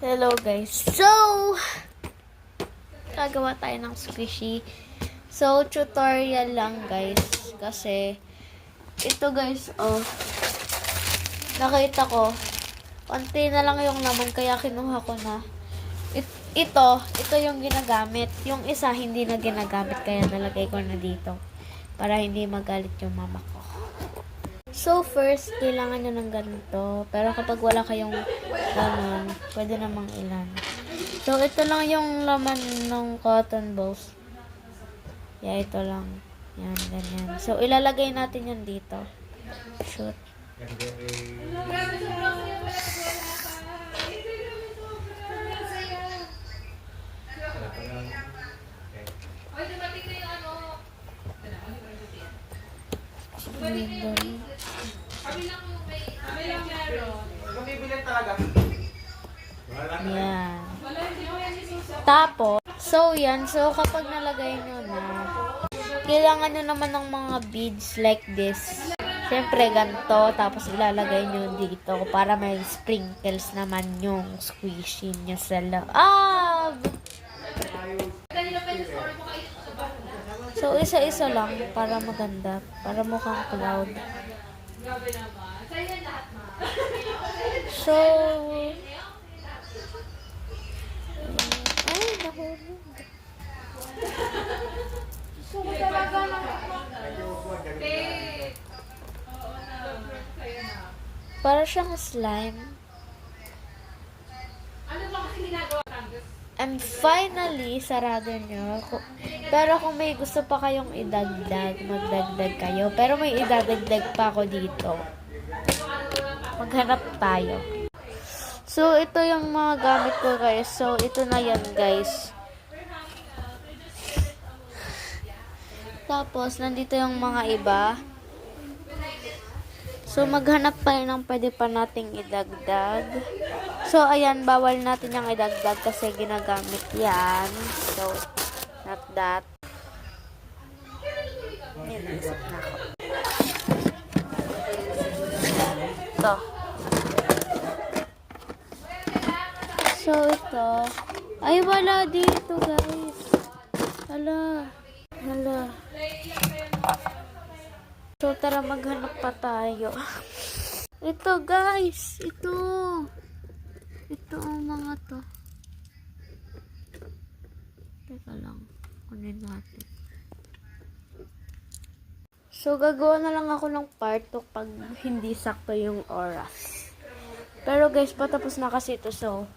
Hello guys. So, gagawa tayo ng squishy. So, tutorial lang guys. Kasi, ito guys, nakita ko, konti na lang yung laman, kaya kinuha ko na. Ito yung ginagamit. Yung isa, hindi na ginagamit, kaya nalagay ko na dito. Para hindi magalit yung mama ko. So, first, kailangan nyo ng ganito. Pero kapag wala kayong ganun, pwede namang ilan. So, ito lang yung laman ng cotton balls. Yeah, ito lang. Yan, ganyan. So, ilalagay natin yan dito. Shoot. Yan. Tapos, yan. So, kapag nalagay nyo na, kailangan nyo naman ng mga beads like this. Siyempre, ganito. Tapos, ilalagay nyo dito para may sprinkles naman yung squishy nyo sa loob. So, isa-isa lang para maganda. Para mukhang cloud. So, ay, nahulog. Para siyang slime. And finally, sarado nyo. Pero kung may gusto pa kayong idagdag, magdagdag kayo. Pero may idadagdag pa ako dito. Maghanap tayo. So, ito yung mga gamit ko guys. So, ito na yan guys. Tapos, nandito yung mga iba. So, maghanap tayo ng pwede pa nating idagdag. So, ayan, bawal natin yung idagdag kasi ginagamit yan. So, not that. Naisip na ako. Ito. So, ito. Ay, wala dito, guys. Hala. So, tara maghanap pa tayo. Ito, guys. Ito ang mga to. Teka lang. Kunin natin. So, gagawa na lang ako ng part 2 pag hindi sakto yung oras. Pero guys, patapos na kasi ito. So,